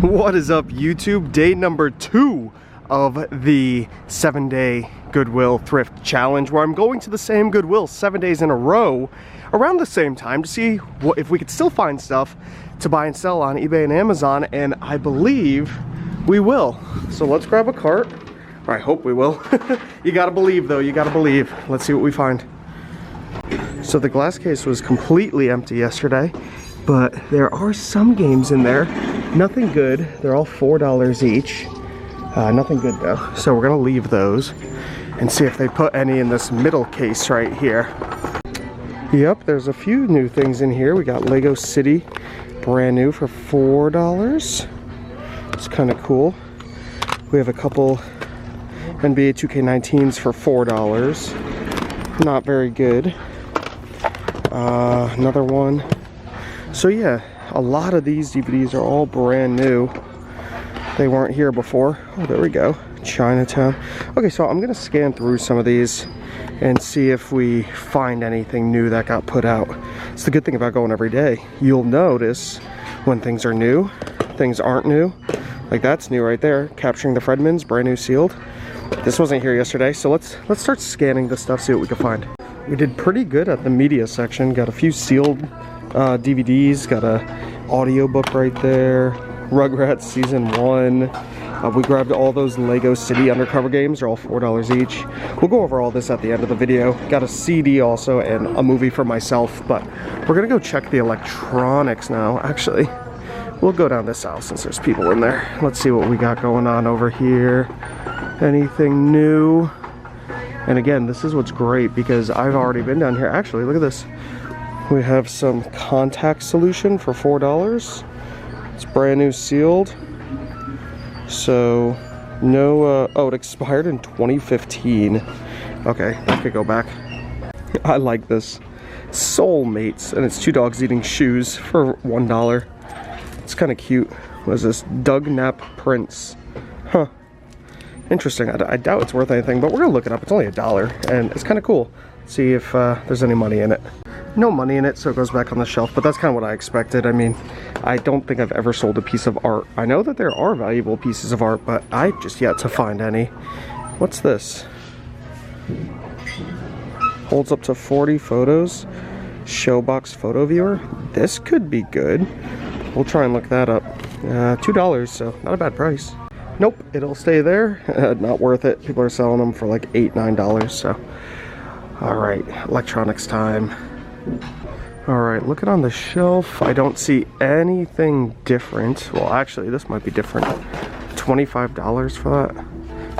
What is up, YouTube? Day number 2 of the 7-day Goodwill thrift challenge, where I'm going to the same Goodwill 7 days in a row around the same time to see if we could still find stuff to buy and sell on eBay and Amazon, and I believe we will. So let's grab a cart, or I hope we will. You gotta believe though, you gotta believe. Let's see what we find. So the glass case was completely empty yesterday, but there are some games in there. Nothing good. They're all $4 each. Nothing good though. So we're gonna leave those and see if they put any in this middle case right here. Yep, there's a few new things in here. We got Lego City, brand new for $4. It's kind of cool. We have a couple NBA 2K19s for $4. Not very good. Another one. So yeah, a lot of these DVDs are all brand new. They weren't here before. Oh, there we go. Chinatown. Okay, so I'm gonna scan through some of these and see if we find anything new that got put out. It's the good thing about going every day. You'll notice when things are new, things aren't new. Like that's new right there. Capturing the Fredmans, brand new sealed. This wasn't here yesterday, so let's start scanning this stuff, see what we can find. We did pretty good at the media section. Got a few sealed DVDs, got a audiobook right there, Rugrats Season 1. We grabbed all those Lego City undercover games. They're all $4 each. We'll go over all this at the end of the video. Got a CD also and a movie for myself, but we're gonna go check the electronics now. Actually, we'll go down this aisle since there's people in there. Let's see what we got going on over here. Anything new? And again, this is what's great because I've already been down here. Actually, look at this. We have some contact solution for $4. It's brand new sealed. So, no, oh, it expired in 2015. Okay, I could go back. I like this. Soulmates, and it's 2 dogs eating shoes for $1. It's kind of cute. What is this? Doug Knapp Prince. Huh. Interesting. I doubt it's worth anything, but we're gonna look it up. It's only $1, and it's kind of cool. See if there's any money in it. No money in it, so it goes back on the shelf, but that's kind of what I expected. I mean, I don't think I've ever sold a piece of art. I know that there are valuable pieces of art, but I just yet to find any. What's this? Holds up to 40 photos. Showbox photo viewer. This could be good. We'll try and look that up. $2, so not a bad price. Nope, it'll stay there. Not worth it. People are selling them for like $8, $9, so. All right, electronics time. All right, looking on the shelf, I don't see anything different. Well, actually, this might be different. $25 for that,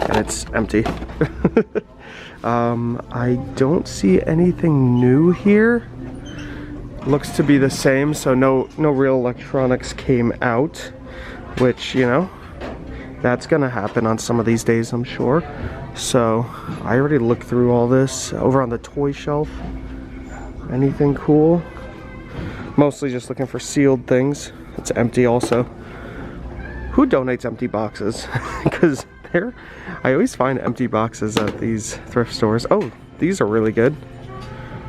and it's empty. I don't see anything new here. Looks to be the same, so no real electronics came out, which, you know, that's gonna happen on some of these days, I'm sure. So I already looked through all this. Over on the toy shelf, anything cool? Mostly just looking for sealed things. It's empty also. Who donates empty boxes? Because I always find empty boxes at these thrift stores. Oh, these are really good.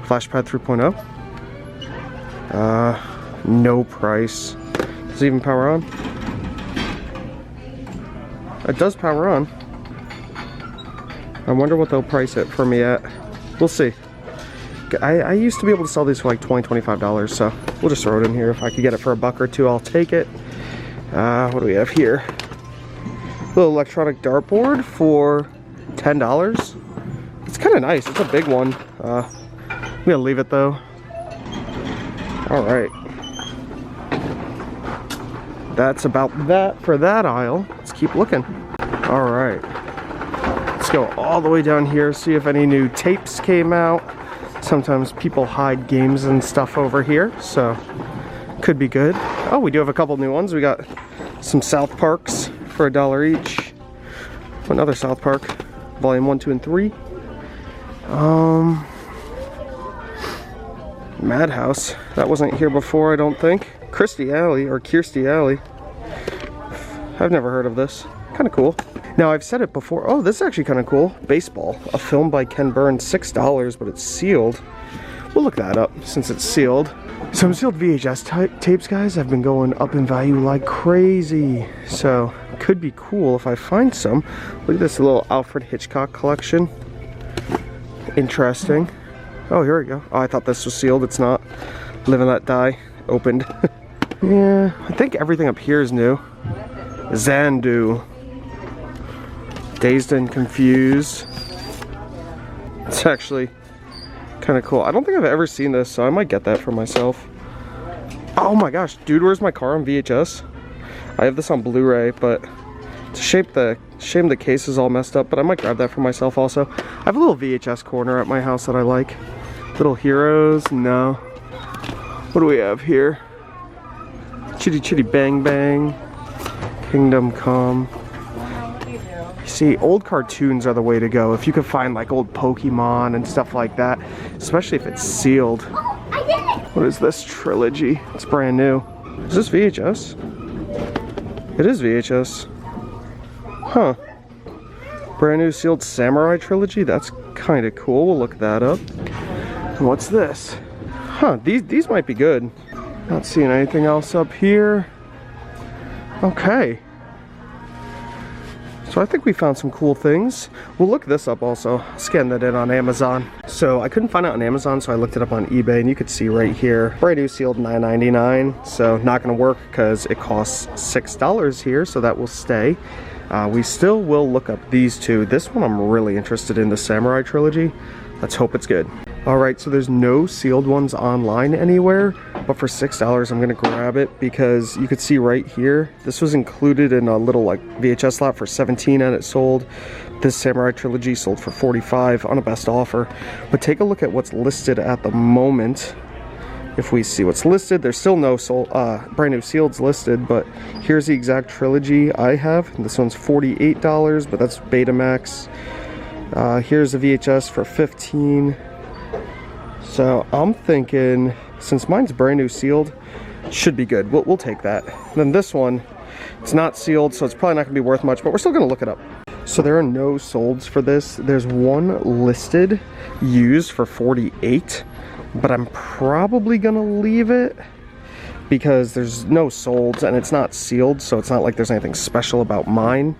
Flashpad 3.0. No price. Does it even power on? It does power on. I wonder what they'll price it for me at. We'll see. I used to be able to sell these for like $20, $25, so we'll just throw it in here. If I could get it for a buck or two, I'll take it. What do we have here? Little electronic dartboard for $10. It's kind of nice. It's a big one. I'm gonna leave it though. All right. That's about that for that aisle. Let's keep looking. All right. Let's go all the way down here, see if any new tapes came out. Sometimes people hide games and stuff over here, so could be good. Oh, we do have a couple new ones. We got some South Parks for $1 each. Another South Park, volume 1, 2, and 3. Madhouse. That wasn't here before, I don't think. Kirstie Alley. I've never heard of this. Kind of cool. Now, I've said it before. Oh, this is actually kind of cool. Baseball. A film by Ken Burns, $6, but it's sealed. We'll look that up since it's sealed. Some sealed VHS tapes, guys, have been going up in value like crazy. So, could be cool if I find some. Look at this little Alfred Hitchcock collection. Interesting. Oh, here we go. Oh, I thought this was sealed. It's not. Live and Let Die. Opened. Yeah, I think everything up here is new. Xandu. Dazed and Confused. It's actually kind of cool. I don't think I've ever seen this, so I might get that for myself. Oh my gosh, dude, where's my car on VHS? I have this on Blu-ray, but it's a shame the case is all messed up, but I might grab that for myself also. I have a little VHS corner at my house that I like. Little Heroes, no. What do we have here? Chitty Chitty Bang Bang. Kingdom Come. You see, old cartoons are the way to go. If you could find like old Pokemon and stuff like that, especially if it's sealed. Oh, I did it! What is this trilogy? It's brand new. Is this VHS? It is VHS. Huh. Brand new sealed Samurai trilogy? That's kind of cool. We'll look that up. And what's this? Huh, these might be good. Not seeing anything else up here. Okay. So I think we found some cool things. We'll look this up also. I'll scan that in on Amazon. So I couldn't find it on Amazon, so I looked it up on eBay, and you could see right here, brand new sealed $9.99. So not gonna work because it costs $6 here, so that will stay. We still will look up these two. This one I'm really interested in, the Samurai trilogy. Let's hope it's good. All right, so there's no sealed ones online anywhere, but for $6 I'm gonna grab it because you could see right here, this was included in a little like VHS lot for $17 and it sold. This Samurai trilogy sold for $45 on a best offer. But take a look at what's listed at the moment. If we see what's listed, there's still no brand new sealeds listed, but here's the exact trilogy I have. This one's $48, but that's Betamax. Here's a VHS for $15. So I'm thinking, since mine's brand new sealed, should be good. We'll take that. And then this one, it's not sealed, so it's probably not gonna be worth much, but we're still gonna look it up. So there are no solds for this. There's one listed used for $48, but I'm probably gonna leave it because there's no solds and it's not sealed, so it's not like there's anything special about mine.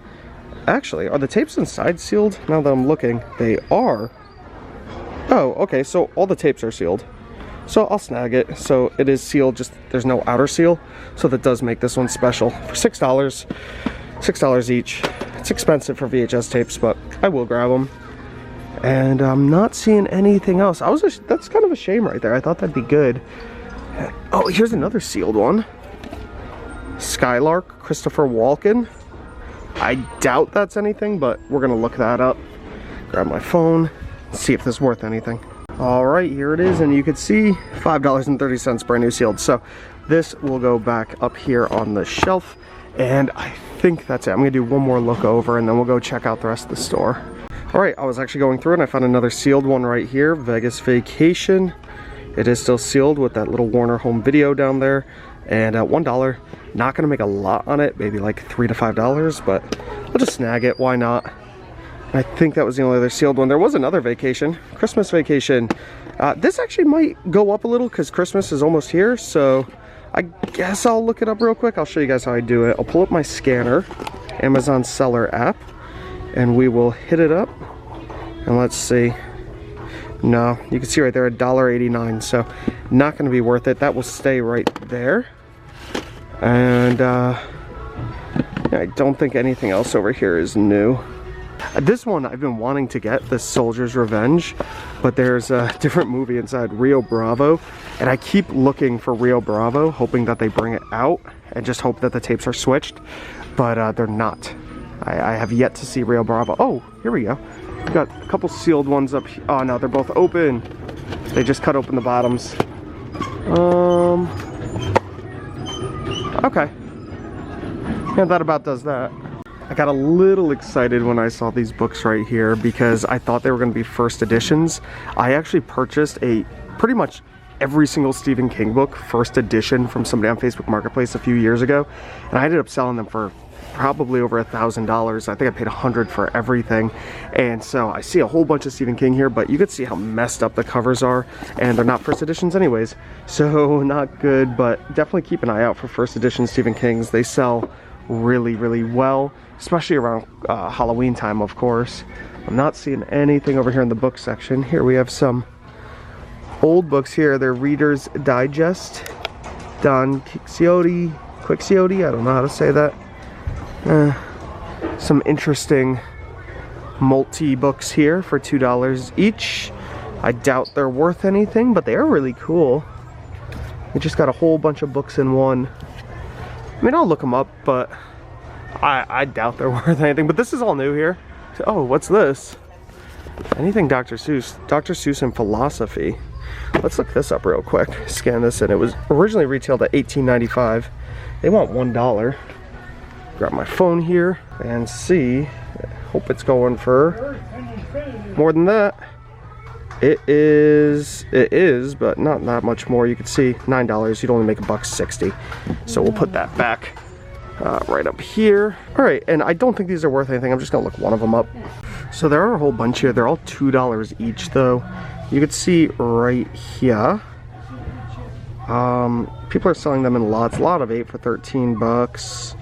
Actually, are the tapes inside sealed? Now that I'm looking, they are. Oh, okay, so all the tapes are sealed. So I'll snag it. So it is sealed, just there's no outer seal. So that does make this one special. For $6, $6 each. It's expensive for VHS tapes, but I will grab them. And I'm not seeing anything else. That's kind of a shame right there. I thought that'd be good. Oh, here's another sealed one. Skylark, Christopher Walken. I doubt that's anything, but we're gonna look that up. Grab my phone, see if this is worth anything. All right, here it is, and you can see $5.30 brand new sealed. So this will go back up here on the shelf, and I think that's it. I'm gonna do one more look over, and then we'll go check out the rest of the store. All right, I was actually going through and I found another sealed one right here, Vegas Vacation. It is still sealed with that little Warner Home Video down there, and at $1. Not gonna make a lot on it, maybe like $3 to $5, but I'll just snag it, why not? I think that was the only other sealed one. There was another Vacation, Christmas Vacation. This actually might go up a little because Christmas is almost here, so I guess I'll look it up real quick. I'll show you guys how I do it. I'll pull up my scanner, Amazon seller app, and we will hit it up. And let's see. No, you can see right there, $1.89, so not gonna be worth it. That will stay right there. And I don't think anything else over here is new. This one I've been wanting to get, the Soldier's Revenge, but there's a different movie inside, Rio Bravo, and I keep looking for Rio Bravo, hoping that they bring it out, and just hope that the tapes are switched, but they're not. I have yet to see Rio Bravo. Oh, here we go. We've got a couple sealed ones up here. Oh no, they're both open. They just cut open the bottoms. Okay. Yeah, that about does that. I got a little excited when I saw these books right here because I thought they were going to be first editions. I actually purchased a pretty much every single Stephen King book, first edition, from somebody on Facebook Marketplace a few years ago, and I ended up selling them for probably over $1,000. I think I paid $100 for everything. And so I see a whole bunch of Stephen King here, but you could see how messed up the covers are, and they're not first editions anyways, so not good. But definitely keep an eye out for first edition Stephen Kings. They sell really, really well, especially around Halloween time, of course. I'm not seeing anything over here in the book section. Here we have some old books here. They're Reader's Digest, Don Quixote, I don't know how to say that. Some interesting multi-books here for $2 each. I doubt they're worth anything, but they are really cool. We just got a whole bunch of books in one. I mean, I'll look them up, but I doubt they're worth anything. But this is all new here. Oh, what's this? Anything Dr. Seuss. Dr. Seuss and philosophy. Let's look this up real quick. Scan this in. It was originally retailed at $18.95. They want $1. Grab my phone here and see. Hope it's going for more than that. It is, but not that much more. You can see $9. You'd only make $1.60. So we'll put that back right up here. All right, and I don't think these are worth anything. I'm just gonna look one of them up. So there are a whole bunch here. They're all $2 each, though. You can see right here. People are selling them in lots. A lot of 8 for $13.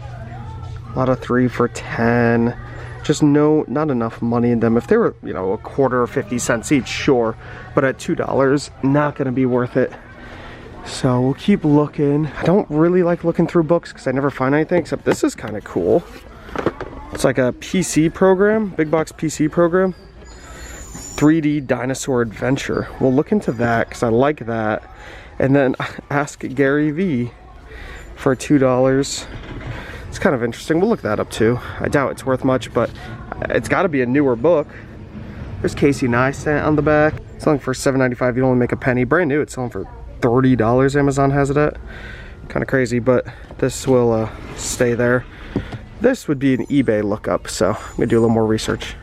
A lot of 3 for 10. Just not enough money in them. If they were, you know, a quarter or 50 cents each, sure. But at $2, not gonna be worth it. So we'll keep looking. I don't really like looking through books because I never find anything, except this is kind of cool. It's like a PC program, big box PC program. 3D Dinosaur Adventure. We'll look into that because I like that. And then Ask Gary V for $2. It's kind of interesting. We'll look that up too. I doubt it's worth much, but it's got to be a newer book. There's Casey Neistat on the back. Selling for $7.95. You only make a penny. Brand new. It's selling for $30. Amazon has it at. Kind of crazy, but this will stay there. This would be an eBay lookup, so I'm gonna do a little more research.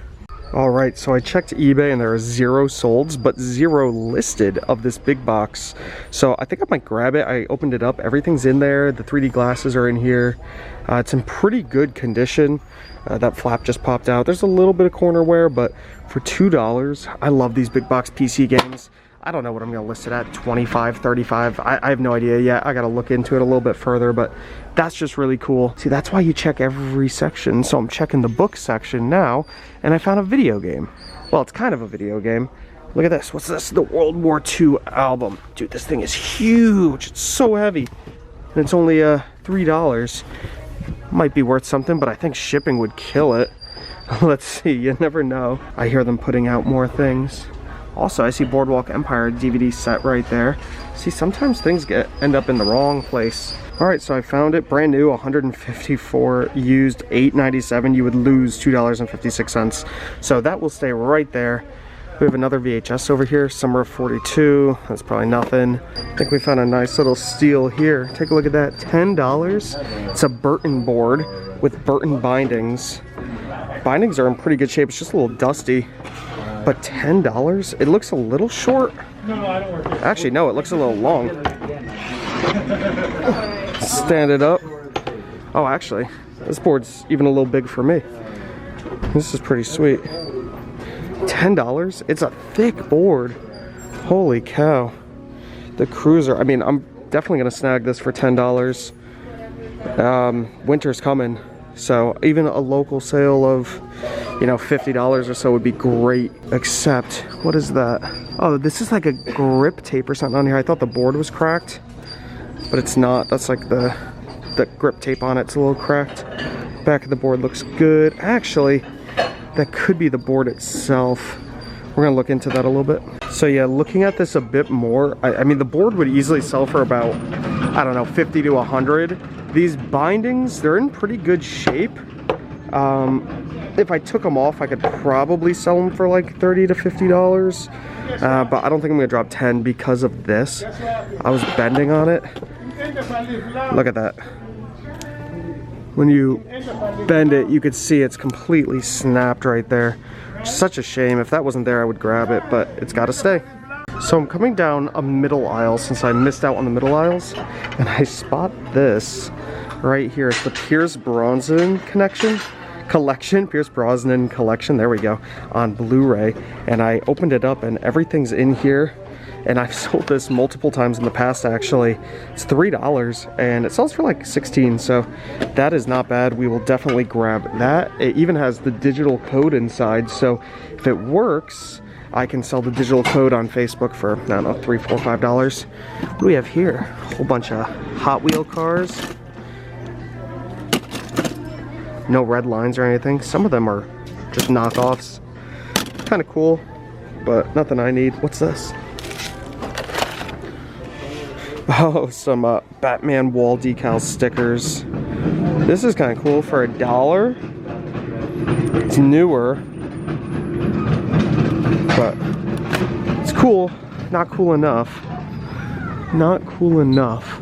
All right, so I checked eBay and there are 0 solds, but 0 listed of this big box. So I think I might grab it. I opened it up. Everything's in there. The 3D glasses are in here. It's in pretty good condition. That flap just popped out. There's a little bit of corner wear, but for $2, I love these big box PC games. I don't know what I'm going to list it at, 25, 35. I have no idea yet. I got to look into it a little bit further, but that's just really cool. See, that's why you check every section. So I'm checking the book section now, and I found a video game. Well, it's kind of a video game. Look at this. What's this? The World War II album. Dude, this thing is huge. It's so heavy. And it's only $3. Might be worth something, but I think shipping would kill it. Let's see. You never know. I hear them putting out more things. Also, I see Boardwalk Empire DVD set right there. See, sometimes things end up in the wrong place. All right, so I found it brand new, 154 used, $8.97. You would lose $2.56. So that will stay right there. We have another VHS over here, Summer of '42. That's probably nothing. I think we found a nice little steal here. Take a look at that, $10. It's a Burton board with Burton bindings. Bindings are in pretty good shape. It's just a little dusty. But $10? It looks a little short. Actually, no, it looks a little long. Stand it up. Oh, actually, this board's even a little big for me. This is pretty sweet. $10? It's a thick board. Holy cow. The Cruiser. I mean, I'm definitely going to snag this for $10. Winter's coming. So even a local sale of, you know, $50 or so would be great. Except, what is that? Oh, this is like a grip tape or something on here. I thought the board was cracked, but it's not. That's like the grip tape on it's a little cracked. Back of the board looks good. Actually, that could be the board itself. We're gonna look into that a little bit. So yeah, looking at this a bit more, I mean, the board would easily sell for about, I don't know, 50 to 100. These bindings, they're in pretty good shape. If I took them off, I could probably sell them for like $30 to $50. But I don't think I'm gonna drop 10 because of this. I was bending on it. Look at that. When you bend it, you could see it's completely snapped right there. Such a shame. If that wasn't there, I would grab it, but it's gotta stay. So I'm coming down a middle aisle since I missed out on the middle aisles, and I spot this right here. It's the Pierce Brosnan Pierce Brosnan collection, there we go, on Blu-ray. And I opened it up and everything's in here. And I've sold this multiple times in the past actually. It's $3 and it sells for like $16, so that is not bad. We will definitely grab that. It even has the digital code inside, so if it works, I can sell the digital code on Facebook for, I don't know, $3, $4, $5. What do we have here? A whole bunch of Hot Wheel cars. No red lines or anything. Some of them are just knockoffs. Kind of cool, but nothing I need. What's this? Oh, some Batman wall decal stickers. This is kind of cool for $1. It's newer, but it's cool. Not cool enough. Not cool enough.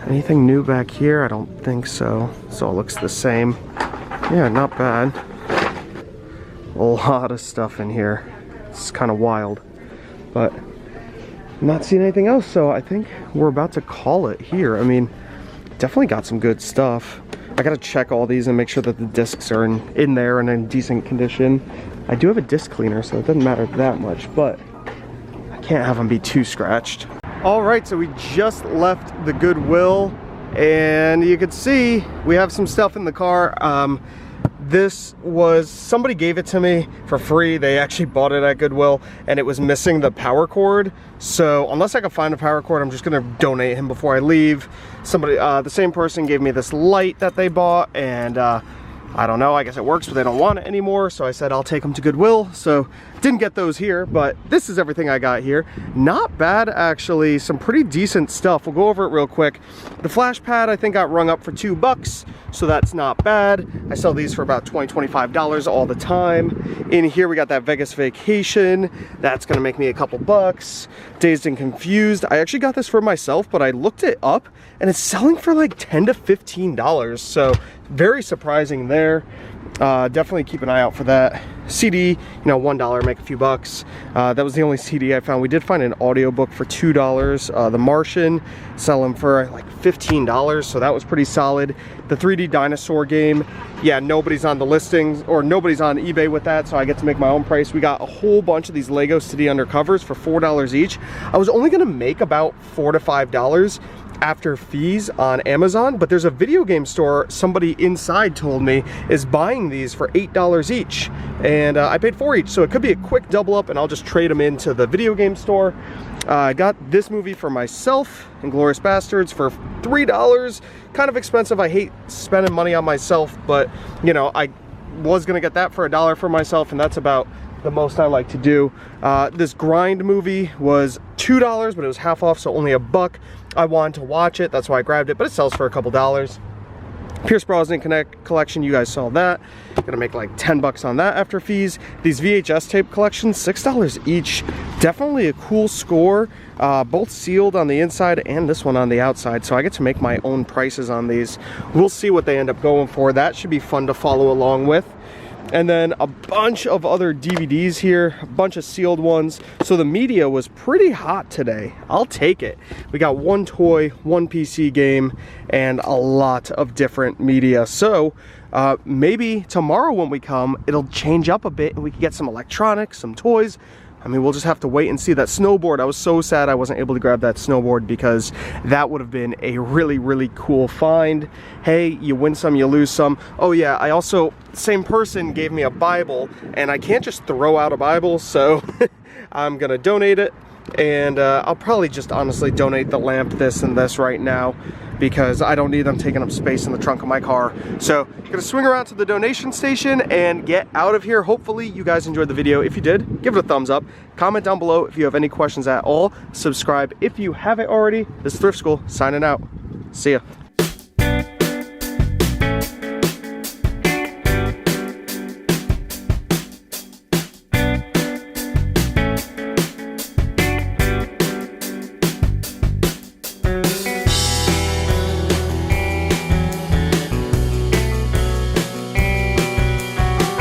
Anything new back here? I don't think so. This all looks the same. Yeah, not bad. A lot of stuff in here. It's kind of wild, but I'm not seeing anything else, so I think we're about to call it here. I mean, definitely got some good stuff. I gotta check all these and make sure that the discs are in there and in decent condition. I do have a disc cleaner, so it doesn't matter that much, but I can't have them be too scratched. All right, so we just left the Goodwill, and you can see we have some stuff in the car. This was, somebody gave it to me for free. They actually bought it at Goodwill, and it was missing the power cord. So unless I can find a power cord, I'm just gonna donate him before I leave. Somebody, the same person gave me this light that they bought, and I don't know, I guess it works, but they don't want it anymore. So I said I'll take them to Goodwill. So didn't get those here, but this is everything I got here. Not bad, actually. Some pretty decent stuff. We'll go over it real quick. The flash pad I think got rung up for $2, so that's not bad. I sell these for about $20, $25 all the time. In here we got that Vegas Vacation. That's gonna make me a couple bucks. Dazed and Confused. I actually got this for myself, but I looked it up and it's selling for like $10 to $15. So very surprising there. Definitely keep an eye out for that. CD, you know, $1, make a few bucks. That was the only CD I found. We did find an audiobook for $2. The Martian, sell them for like $15, so that was pretty solid. The 3D dinosaur game, yeah, nobody's on the listings or nobody's on eBay with that, so I get to make my own price. We got a whole bunch of these Lego City Undercovers for $4 each. I was only gonna make about $4 to $5 after fees on Amazon, but there's a video game store somebody inside told me is buying these for $8 each, and I paid $4 each, so it could be a quick double up and I'll just trade them into the video game store. I got this movie for myself, Inglourious Bastards, for $3. Kind of expensive. I hate spending money on myself, but you know, I was gonna get that for $1 for myself, and that's about the most I like to do. This Grind movie was $2, but it was half off, so only $1. I wanted to watch it, that's why I grabbed it, but it sells for a couple dollars. Pierce Brosnan collection, you guys saw that. Gonna make like $10 on that after fees. These VHS tape collections, $6 each. Definitely a cool score. Both sealed on the inside and this one on the outside, so I get to make my own prices on these. We'll see what they end up going for. That should be fun to follow along with. And then a bunch of other DVDs here, a bunch of sealed ones. So the media was pretty hot today. I'll take it. We got one toy, one PC game, and a lot of different media. So maybe tomorrow when we come, it'll change up a bit and we can get some electronics, some toys. I mean, we'll just have to wait and see. That snowboard, I was so sad I wasn't able to grab that snowboard because that would have been a really, really cool find. Hey, you win some, you lose some. Oh yeah, I also, same person gave me a Bible, and I can't just throw out a Bible, so I'm gonna donate it. And I'll probably just honestly donate the lamp, this and this right now, because I don't need them taking up space in the trunk of my car. So I'm gonna swing around to the donation station and get out of here. Hopefully you guys enjoyed the video. If you did, give it a thumbs up. Comment down below if you have any questions at all. Subscribe if you haven't already. This is Thrift School signing out. See ya.